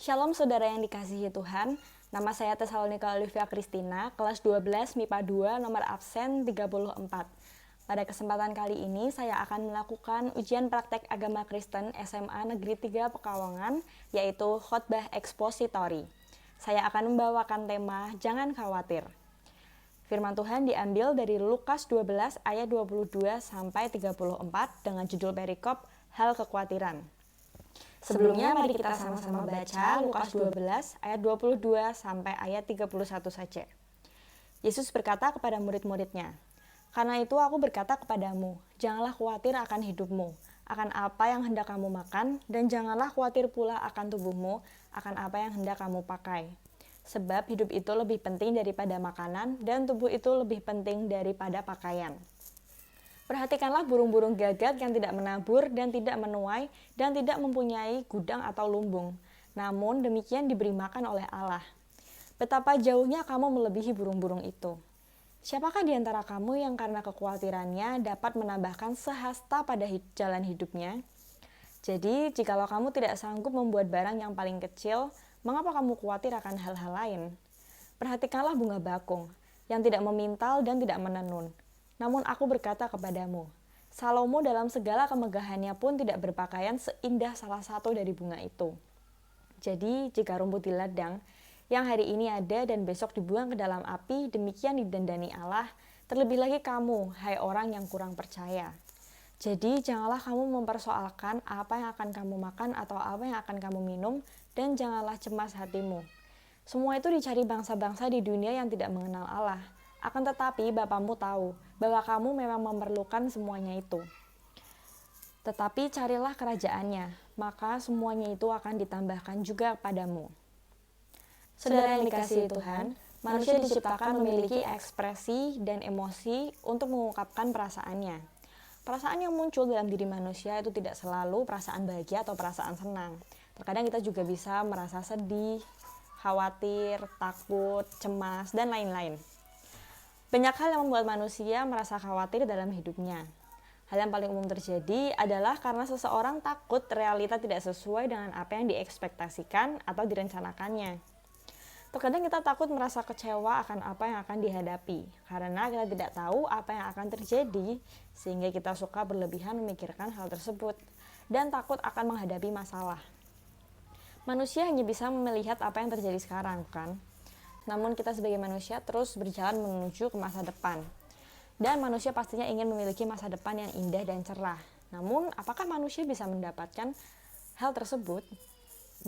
Shalom saudara yang dikasihi Tuhan, nama saya Tesalonika Olivia Christina, kelas 12 MIPA 2, nomor absen 34. Pada kesempatan kali ini saya akan melakukan ujian praktek agama Kristen SMA Negeri 3 Pekalongan, yaitu khotbah ekspositori. Saya akan membawakan tema Jangan Khawatir. Firman Tuhan diambil dari Lukas 12 ayat 22 sampai 34 dengan judul perikop Hal Kekhawatiran. Sebelumnya mari kita sama-sama baca Lukas 12 ayat 22 sampai ayat 31 saja. Yesus berkata kepada murid-muridnya, "Karena itu aku berkata kepadamu, janganlah khawatir akan hidupmu, akan apa yang hendak kamu makan, dan janganlah khawatir pula akan tubuhmu, akan apa yang hendak kamu pakai. Sebab hidup itu lebih penting daripada makanan, dan tubuh itu lebih penting daripada pakaian. Perhatikanlah burung-burung gagak yang tidak menabur dan tidak menuai dan tidak mempunyai gudang atau lumbung. Namun demikian diberi makan oleh Allah. Betapa jauhnya kamu melebihi burung-burung itu. Siapakah di antara kamu yang karena kekhawatirannya dapat menambahkan sehasta pada jalan hidupnya? Jadi, jikalau kamu tidak sanggup membuat barang yang paling kecil, mengapa kamu khawatir akan hal-hal lain? Perhatikanlah bunga bakung, yang tidak memintal dan tidak menenun. Namun aku berkata kepadamu, Salomo dalam segala kemegahannya pun tidak berpakaian seindah salah satu dari bunga itu. Jadi, jika rumput di ladang, yang hari ini ada dan besok dibuang ke dalam api, demikian didandani Allah, terlebih lagi kamu, hai orang yang kurang percaya. Jadi, janganlah kamu mempersoalkan apa yang akan kamu makan atau apa yang akan kamu minum, dan janganlah cemas hatimu. Semua itu dicari bangsa-bangsa di dunia yang tidak mengenal Allah. Akan tetapi Bapamu tahu bahwa kamu memang memerlukan semuanya itu. Tetapi carilah kerajaannya, maka semuanya itu akan ditambahkan juga padamu." Saudara yang dikasihi Tuhan, manusia diciptakan memiliki ekspresi dan emosi untuk mengungkapkan perasaannya. Perasaan yang muncul dalam diri manusia itu tidak selalu perasaan bahagia atau perasaan senang. Terkadang kita juga bisa merasa sedih, khawatir, takut, cemas, dan lain-lain. Banyak hal yang membuat manusia merasa khawatir dalam hidupnya. Hal yang paling umum terjadi adalah karena seseorang takut realita tidak sesuai dengan apa yang diekspektasikan atau direncanakannya. Terkadang kita takut merasa kecewa akan apa yang akan dihadapi, karena kita tidak tahu apa yang akan terjadi, sehingga kita suka berlebihan memikirkan hal tersebut, dan takut akan menghadapi masalah. Manusia hanya bisa melihat apa yang terjadi sekarang, kan? Namun kita sebagai manusia terus berjalan menuju ke masa depan. Dan manusia pastinya ingin memiliki masa depan yang indah dan cerah. Namun, apakah manusia bisa mendapatkan hal tersebut?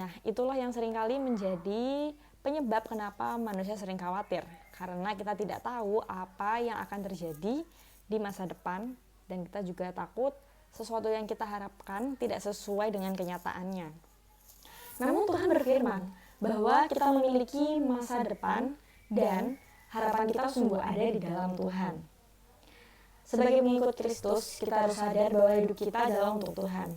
Nah, itulah yang seringkali menjadi penyebab kenapa manusia sering khawatir. Karena kita tidak tahu apa yang akan terjadi di masa depan, dan kita juga takut sesuatu yang kita harapkan tidak sesuai dengan kenyataannya. Namun Tuhan berfirman bahwa kita memiliki masa depan dan harapan kita sungguh ada di dalam Tuhan. Sebagai pengikut Kristus, kita harus sadar bahwa hidup kita adalah untuk Tuhan.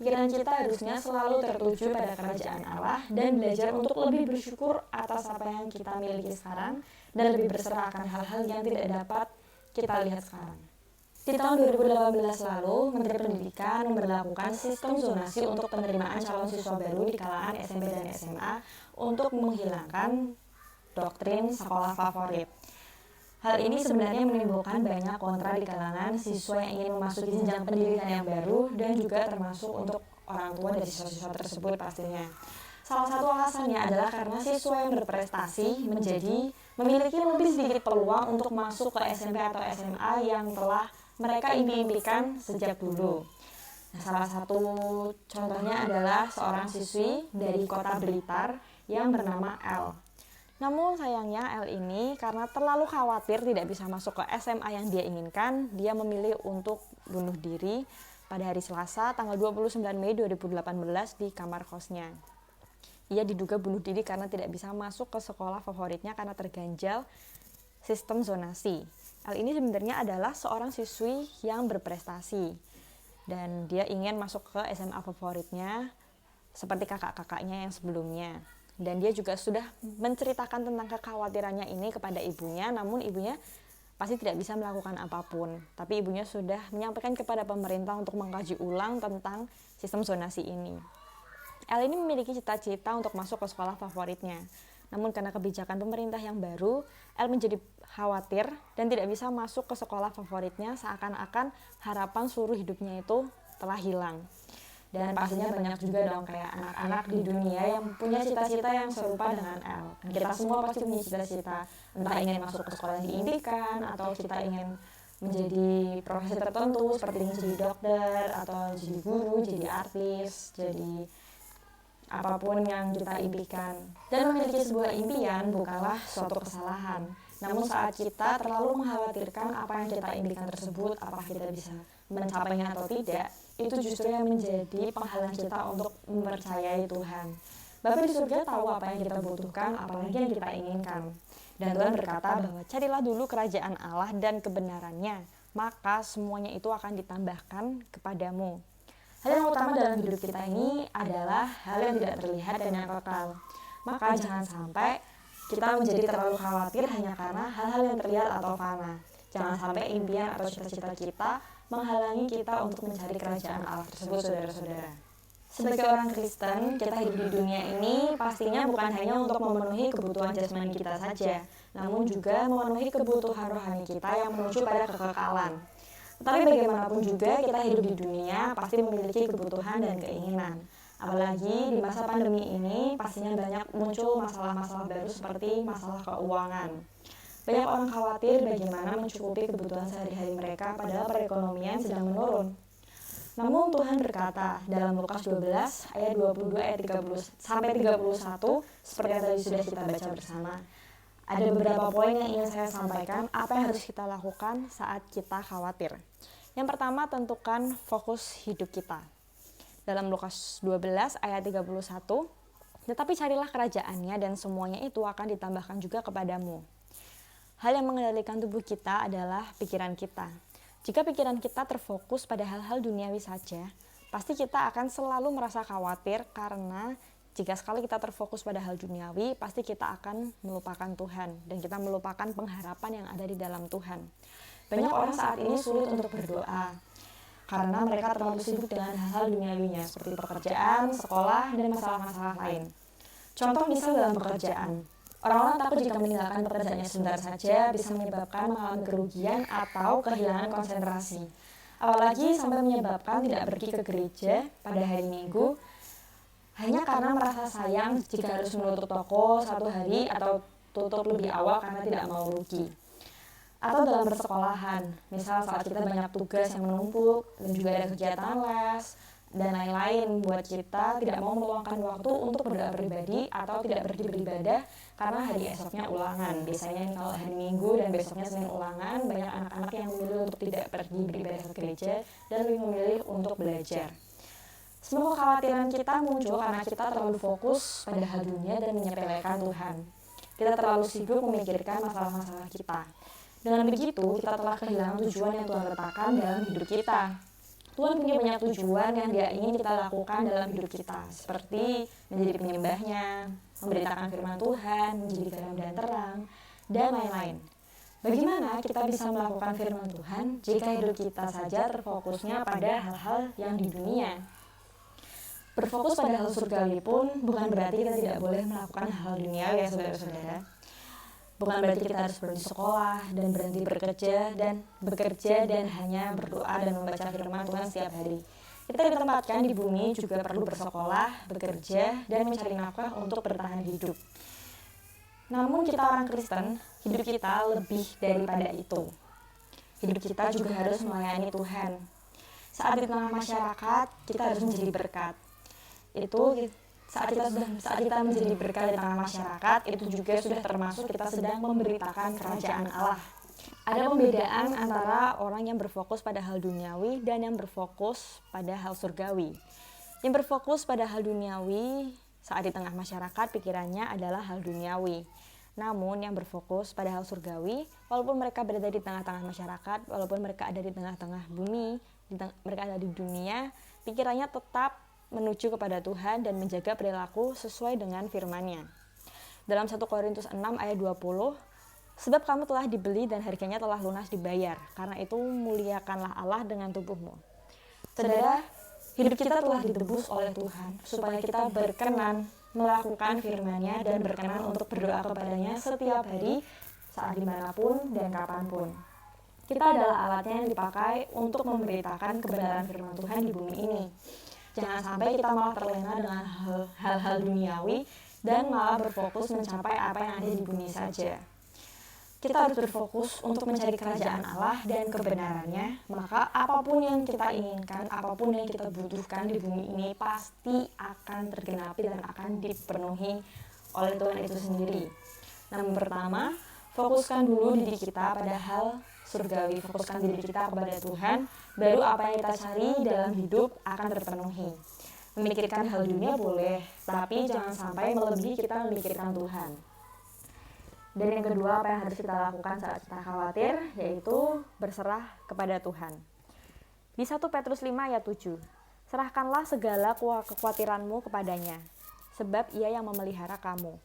Pikiran kita harusnya selalu tertuju pada kerajaan Allah dan belajar untuk lebih bersyukur atas apa yang kita miliki sekarang dan lebih berserah akan hal-hal yang tidak dapat kita lihat sekarang. Di tahun 2018 lalu, Menteri Pendidikan memberlakukan sistem zonasi untuk penerimaan calon siswa baru di kalangan SMP dan SMA untuk menghilangkan doktrin sekolah favorit. Hal ini sebenarnya menimbulkan banyak kontra di kalangan siswa yang ingin memasuki jenjang pendidikan yang baru dan juga termasuk untuk orang tua dari siswa-siswa tersebut pastinya. Salah satu alasannya adalah karena siswa yang berprestasi memiliki lebih sedikit peluang untuk masuk ke SMP atau SMA yang telah mereka impikan sejak dulu. Nah, salah satu contohnya adalah seorang siswi dari kota Blitar yang bernama L. Namun sayangnya L ini karena terlalu khawatir tidak bisa masuk ke SMA yang dia inginkan, dia memilih untuk bunuh diri pada hari Selasa tanggal 29 Mei 2018 di kamar kosnya. Ia diduga bunuh diri karena tidak bisa masuk ke sekolah favoritnya karena terganjal sistem zonasi. L ini sebenarnya adalah seorang siswi yang berprestasi dan dia ingin masuk ke SMA favoritnya seperti kakak-kakaknya yang sebelumnya. Dan dia juga sudah menceritakan tentang kekhawatirannya ini kepada ibunya, namun ibunya pasti tidak bisa melakukan apapun. Tapi ibunya sudah menyampaikan kepada pemerintah untuk mengkaji ulang tentang sistem zonasi ini. El ini memiliki cita-cita untuk masuk ke sekolah favoritnya. Namun karena kebijakan pemerintah yang baru, El menjadi khawatir dan tidak bisa masuk ke sekolah favoritnya, seakan-akan harapan seluruh hidupnya itu telah hilang. Dan pastinya banyak juga dong kayak anak-anak di dunia yang punya cita-cita yang serupa dengan El. Kita semua pasti punya cita-cita, entah ingin masuk ke sekolah yang diimpikan, atau kita ingin menjadi profesi tertentu seperti ingin jadi dokter, atau jadi guru, jadi artis, jadi apapun yang kita impikan. Dan memiliki sebuah impian bukanlah suatu kesalahan. Namun saat kita terlalu mengkhawatirkan apa yang kita impikan tersebut, apakah kita bisa mencapainya atau tidak, itu justru yang menjadi penghalang kita untuk mempercayai Tuhan. Bapa di surga tahu apa yang kita butuhkan, apalagi yang kita inginkan. Dan Tuhan berkata bahwa carilah dulu kerajaan Allah dan kebenarannya, maka semuanya itu akan ditambahkan kepadamu. Hal yang utama dalam hidup kita ini adalah hal yang tidak terlihat dan yang kekal. Maka jangan sampai kita menjadi terlalu khawatir hanya karena hal-hal yang terlihat atau fana. Jangan sampai impian atau cita-cita kita menghalangi kita untuk mencari kerajaan Allah tersebut, saudara-saudara. Sebagai orang Kristen, kita hidup di dunia ini pastinya bukan hanya untuk memenuhi kebutuhan jasmani kita saja, namun juga memenuhi kebutuhan rohani kita yang menuju pada kekekalan. Tetapi bagaimanapun juga kita hidup di dunia pasti memiliki kebutuhan dan keinginan. Apalagi di masa pandemi ini pastinya banyak muncul masalah-masalah baru seperti masalah keuangan. Banyak orang khawatir bagaimana mencukupi kebutuhan sehari-hari mereka padahal perekonomian sedang menurun. Namun Tuhan berkata dalam Lukas 12 ayat 22 ayat 30 sampai 31 seperti yang tadi sudah kita baca bersama. Ada beberapa poin yang ingin saya sampaikan apa yang harus kita lakukan saat kita khawatir. Yang pertama, tentukan fokus hidup kita. Dalam Lukas 12 ayat 31, tetapi carilah kerajaannya dan semuanya itu akan ditambahkan juga kepadamu. Hal yang mengendalikan tubuh kita adalah pikiran kita. Jika pikiran kita terfokus pada hal-hal duniawi saja, pasti kita akan selalu merasa khawatir karena jika sekali kita terfokus pada hal duniawi, pasti kita akan melupakan Tuhan dan kita melupakan pengharapan yang ada di dalam Tuhan. Banyak orang saat ini sulit untuk berdoa karena mereka terlalu sibuk dengan hal-hal duniawinya seperti pekerjaan, sekolah, dan masalah-masalah lain. Contoh misal dalam pekerjaan. Orang-orang takut jika meninggalkan pekerjaannya sebentar saja bisa menyebabkan mengalami kerugian atau kehilangan konsentrasi. Apalagi sampai menyebabkan tidak pergi ke gereja pada hari Minggu hanya karena merasa sayang jika harus menutup toko satu hari atau tutup lebih awal karena tidak mau rugi. Atau dalam persekolahan, misal saat kita banyak tugas yang menumpuk dan juga ada kegiatan les dan lain-lain, buat kita tidak mau meluangkan waktu untuk berdoa pribadi atau tidak pergi beribadah karena hari esoknya ulangan. Biasanya kalau hari Minggu dan besoknya Senin ulangan, banyak anak-anak yang memilih untuk tidak pergi beribadah ke gereja dan lebih memilih untuk belajar. Semua kekhawatiran kita muncul karena kita terlalu fokus pada hal dunia dan menyepelekan Tuhan. Kita terlalu sibuk memikirkan masalah-masalah kita. Dengan begitu, kita telah kehilangan tujuan yang Tuhan letakkan dalam hidup kita. Tuhan punya banyak tujuan yang Dia ingin kita lakukan dalam hidup kita, seperti menjadi penyembahnya, memberitakan firman Tuhan, menjadi garam dan terang, dan lain-lain. Bagaimana kita bisa melakukan firman Tuhan jika hidup kita saja terfokusnya pada hal-hal yang di dunia? Berfokus pada hal surgawi pun bukan berarti kita tidak boleh melakukan hal duniawi ya saudara-saudara. Bukan berarti kita harus berhenti sekolah dan berhenti bekerja dan hanya berdoa dan membaca firman Tuhan setiap hari. Kita ditempatkan di bumi juga perlu bersekolah, bekerja, dan mencari nafkah untuk bertahan hidup. Namun kita orang Kristen, hidup kita lebih daripada itu. Hidup kita juga harus melayani Tuhan. Saat di tengah masyarakat, kita harus menjadi berkat. Saat kita menjadi berkat di tengah masyarakat, itu juga sudah termasuk kita sedang memberitakan kerajaan Allah. Ada pembedaan antara orang yang berfokus pada hal duniawi dan yang berfokus pada hal surgawi. Yang berfokus pada hal duniawi saat di tengah masyarakat pikirannya adalah hal duniawi. Namun yang berfokus pada hal surgawi, walaupun mereka berada di tengah-tengah masyarakat, walaupun mereka ada di tengah-tengah bumi, mereka ada di dunia, pikirannya tetap menuju kepada Tuhan dan menjaga perilaku sesuai dengan firman-Nya. Dalam 1 Korintus 6 ayat 20, sebab kamu telah dibeli dan harganya telah lunas dibayar, karena itu muliakanlah Allah dengan tubuhmu. Saudara, Hidup kita telah ditebus oleh Tuhan supaya kita berkenan melakukan firman-Nya dan berkenan untuk berdoa kepadanya setiap hari, saat dimanapun dan kapanpun. Kita adalah alatnya yang dipakai untuk memberitakan kebenaran firman Tuhan di bumi ini. Jangan sampai kita malah terlena dengan hal-hal duniawi dan malah berfokus mencapai apa yang ada di bumi saja. Kita harus berfokus untuk mencari kerajaan Allah dan kebenarannya, maka apapun yang kita inginkan, apapun yang kita butuhkan di bumi ini pasti akan tergenapi dan akan dipenuhi oleh Tuhan itu sendiri. Namun pertama, fokuskan dulu diri kita pada hal surgawi, fokuskan diri kita kepada Tuhan, baru apa yang kita cari dalam hidup akan terpenuhi. Memikirkan hal dunia boleh, tapi jangan sampai melebihi kita memikirkan Tuhan. Dan yang kedua, apa yang harus kita lakukan saat kita khawatir, yaitu berserah kepada Tuhan. Di 1 Petrus 5 ayat 7, serahkanlah segala kekhawatiranmu kepadanya, sebab ia yang memelihara kamu.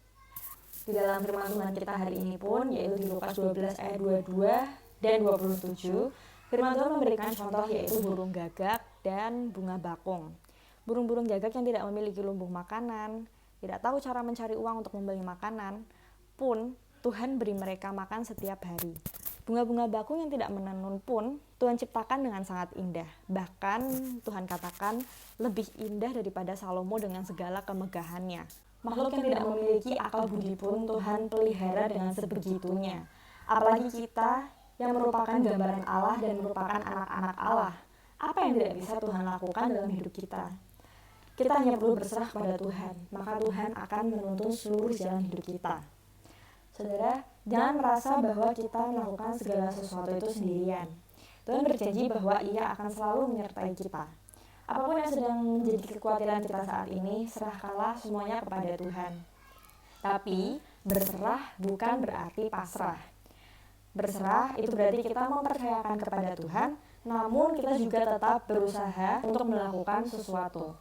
Di dalam firman Tuhan kita hari ini pun, yaitu di Lukas 12 ayat 22 dan 27, firman Tuhan memberikan contoh yaitu burung gagak dan bunga bakung. Burung-burung gagak yang tidak memiliki lumbung makanan, tidak tahu cara mencari uang untuk membeli makanan, pun Tuhan beri mereka makan setiap hari. Bunga-bunga bakung yang tidak menenun pun Tuhan ciptakan dengan sangat indah. Bahkan Tuhan katakan lebih indah daripada Salomo dengan segala kemegahannya. Makhluk yang tidak memiliki akal budi pun Tuhan pelihara dengan sebegitunya. Apalagi kita yang merupakan gambaran Allah dan merupakan anak-anak Allah. Apa yang tidak bisa Tuhan lakukan dalam hidup kita? Kita hanya perlu berserah kepada Tuhan, maka Tuhan akan menuntun seluruh jalan hidup kita. Saudara, jangan merasa bahwa kita melakukan segala sesuatu itu sendirian. Tuhan berjanji bahwa Ia akan selalu menyertai kita. Apapun yang sedang menjadi kekhawatiran kita saat ini, serahkanlah semuanya kepada Tuhan. Tapi, berserah bukan berarti pasrah. Berserah itu berarti kita mempercayakan kepada Tuhan, namun kita juga tetap berusaha untuk melakukan sesuatu.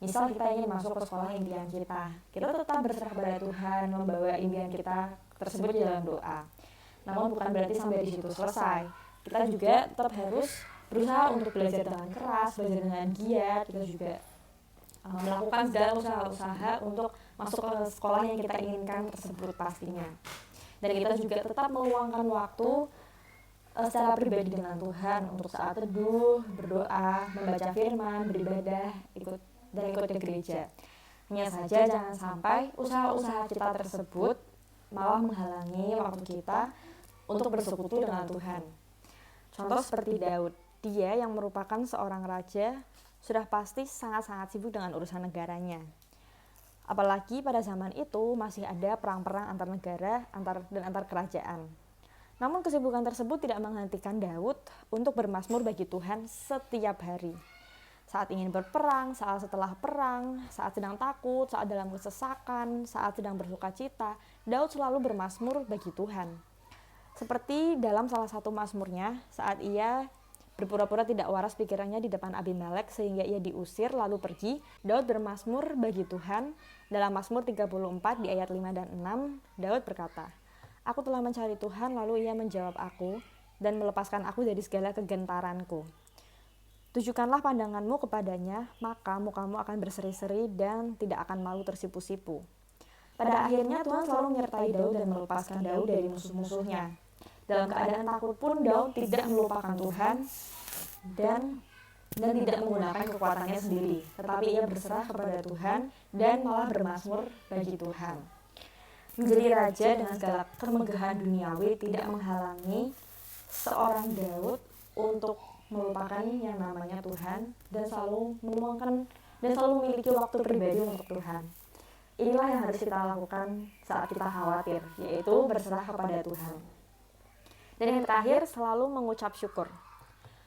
Misal kita ingin masuk ke sekolah impian kita tetap berserah kepada Tuhan, membawa impian kita tersebut di dalam doa. Namun bukan berarti sampai di situ selesai. Kita juga tetap harus berusaha untuk belajar dengan keras, belajar dengan giat. Kita juga melakukan segala usaha-usaha untuk masuk ke sekolah yang kita inginkan tersebut pastinya. Dan kita juga tetap meluangkan waktu secara pribadi dengan Tuhan untuk saat teduh, berdoa, membaca firman, beribadah, ikut ke gereja. Hanya saja jangan sampai usaha-usaha kita tersebut malah menghalangi waktu kita untuk bersekutu dengan Tuhan. Contoh seperti Daud, dia yang merupakan seorang raja sudah pasti sangat-sangat sibuk dengan urusan negaranya. Apalagi pada zaman itu masih ada perang-perang antar negara dan antar kerajaan. Namun kesibukan tersebut tidak menghentikan Daud untuk bermazmur bagi Tuhan setiap hari. Saat ingin berperang, saat setelah perang, saat sedang takut, saat dalam kesesakan, saat sedang bersuka cita, Daud selalu bermazmur bagi Tuhan. Seperti dalam salah satu mazmurnya, saat ia berpura-pura tidak waras pikirannya di depan Abimelek sehingga ia diusir lalu pergi, Daud bermazmur bagi Tuhan. Dalam Mazmur 34 di ayat 5 dan 6, Daud berkata, "Aku telah mencari Tuhan, lalu ia menjawab aku dan melepaskan aku dari segala kegentaranku. Tujukanlah pandanganmu kepadanya, maka mukamu akan berseri-seri dan tidak akan malu tersipu-sipu." Pada akhirnya Tuhan selalu menyertai Daud dan melepaskan Daud dari musuh-musuhnya. Dalam keadaan takut pun Daud tidak melupakan Tuhan dan tidak menggunakan kekuatannya sendiri, tetapi ia berserah kepada Tuhan dan malah bermazmur bagi Tuhan. Menjadi raja dengan segala kemegahan duniawi tidak menghalangi seorang Daud untuk melupakan yang namanya Tuhan dan selalu memiliki waktu pribadi untuk Tuhan. Inilah yang harus kita lakukan saat kita khawatir, yaitu berserah kepada Tuhan. Dan yang terakhir, selalu mengucap syukur.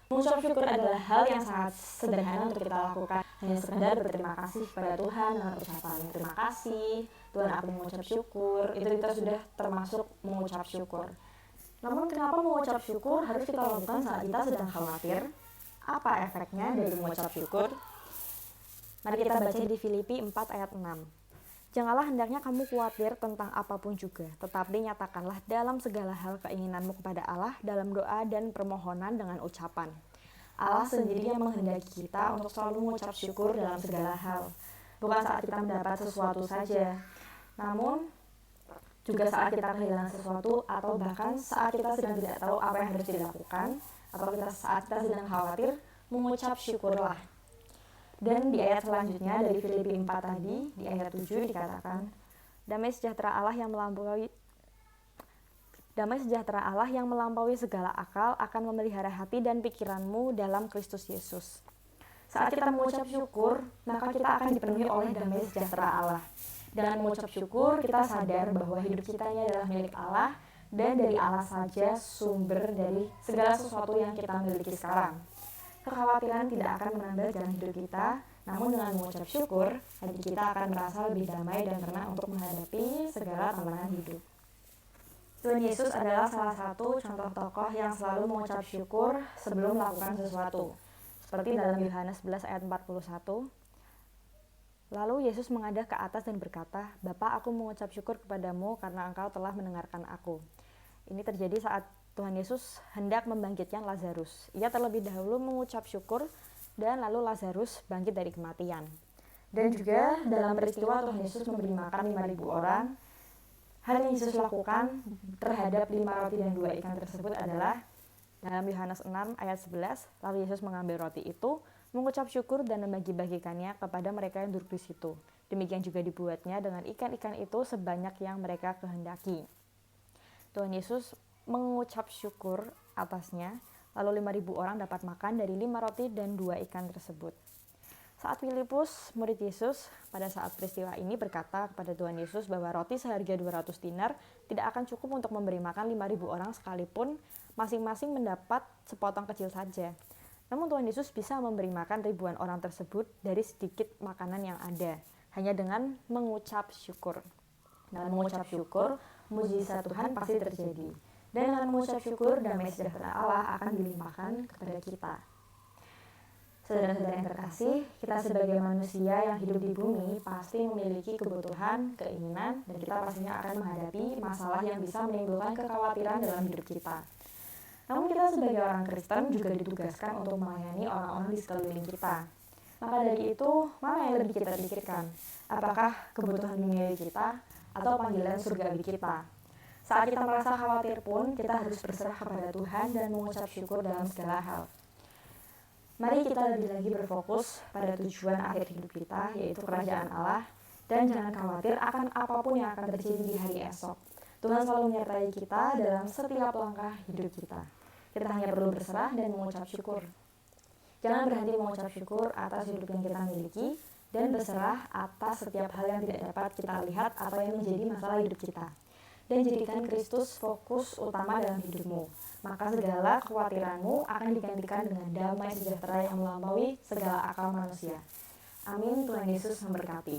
Mengucap syukur adalah hal yang sangat sederhana untuk kita lakukan. Hanya sekedar berterima kasih kepada Tuhan dengan ucapan terima kasih, Tuhan aku mengucap syukur, itu kita sudah termasuk mengucap syukur. Namun kenapa mengucap syukur harus kita lakukan saat kita sedang khawatir? Apa efeknya dari mengucap syukur? Mari kita baca di Filipi 4 ayat 6. Janganlah hendaknya kamu khawatir tentang apapun juga, tetapi nyatakanlah dalam segala hal keinginanmu kepada Allah dalam doa dan permohonan dengan ucapan. Allah sendiri yang menghendaki kita untuk selalu mengucap syukur dalam segala hal. Bukan saat kita mendapat sesuatu saja, namun juga saat kita kehilangan sesuatu, atau bahkan saat kita sedang tidak tahu apa yang harus dilakukan, atau saat kita sedang khawatir, mengucap syukurlah. Dan di ayat selanjutnya dari Filipi 4 tadi, di ayat 7 dikatakan, Damai sejahtera Allah yang melampaui segala akal akan memelihara hati dan pikiranmu dalam Kristus Yesus. Saat kita mengucap syukur, maka kita akan dipenuhi oleh damai sejahtera Allah. Dengan mengucap syukur, kita sadar bahwa hidup kita ini adalah milik Allah, dan dari Allah saja sumber dari segala sesuatu yang kita miliki sekarang. Kekhawatiran tidak akan menambah jalan hidup kita, namun dengan mengucap syukur, hati kita akan merasa lebih damai dan tenang untuk menghadapi segala tantangan hidup. Tuhan Yesus adalah salah satu contoh tokoh yang selalu mengucap syukur sebelum melakukan sesuatu. Seperti dalam Yohanes 11 ayat 41, lalu Yesus menghadap ke atas dan berkata, Bapa, aku mengucap syukur kepadamu karena engkau telah mendengarkan aku. Ini terjadi saat Tuhan Yesus hendak membangkitkan Lazarus. Ia terlebih dahulu mengucap syukur dan lalu Lazarus bangkit dari kematian. Dan juga dalam peristiwa Tuhan Yesus memberi makan 5.000 orang, hal yang Yesus lakukan terhadap 5 roti dan 2 ikan tersebut adalah dalam Yohanes 6 ayat 11, lalu Yesus mengambil roti itu, mengucap syukur dan membagi-bagikannya kepada mereka yang duduk di situ. Demikian juga dibuatnya dengan ikan-ikan itu sebanyak yang mereka kehendaki. Tuhan Yesus mengucap syukur atasnya, lalu 5.000 orang dapat makan dari 5 roti dan 2 ikan tersebut. Saat Filipus, murid Yesus, pada saat peristiwa ini berkata kepada Tuhan Yesus bahwa roti seharga 200 dinar tidak akan cukup untuk memberi makan 5.000 orang sekalipun masing-masing mendapat sepotong kecil saja. Namun Tuhan Yesus bisa memberi makan ribuan orang tersebut dari sedikit makanan yang ada, hanya dengan mengucap syukur. Dalam mengucap syukur, mujizat Tuhan pasti terjadi. Dan dengan mengucap syukur, damai sejahtera Allah akan dilimpahkan kepada kita. Saudara-saudara yang terkasih, kita sebagai manusia yang hidup di bumi pasti memiliki kebutuhan, keinginan, dan kita pastinya akan menghadapi masalah yang bisa menimbulkan kekhawatiran dalam hidup kita. Namun kita sebagai orang Kristen juga ditugaskan untuk melayani orang-orang di sekeliling kita. Maka dari itu, mana yang lebih kita pikirkan? Apakah kebutuhan duniawi kita atau panggilan surgawi kita? Saat kita merasa khawatir pun, kita harus berserah kepada Tuhan dan mengucap syukur dalam segala hal. Mari kita lebih lagi berfokus pada tujuan akhir hidup kita, yaitu kerajaan Allah, dan jangan khawatir akan apapun yang akan terjadi di hari esok. Tuhan selalu menyertai kita dalam setiap langkah hidup kita. Kita hanya perlu berserah dan mengucap syukur. Jangan berhenti mengucap syukur atas hidup yang kita miliki, dan berserah atas setiap hal yang tidak dapat kita lihat atau yang menjadi masalah hidup kita. Dan jadikan Kristus fokus utama dalam hidupmu. Maka segala kekhawatiranmu akan digantikan dengan damai sejahtera yang melampaui segala akal manusia. Amin. Tuhan Yesus memberkati.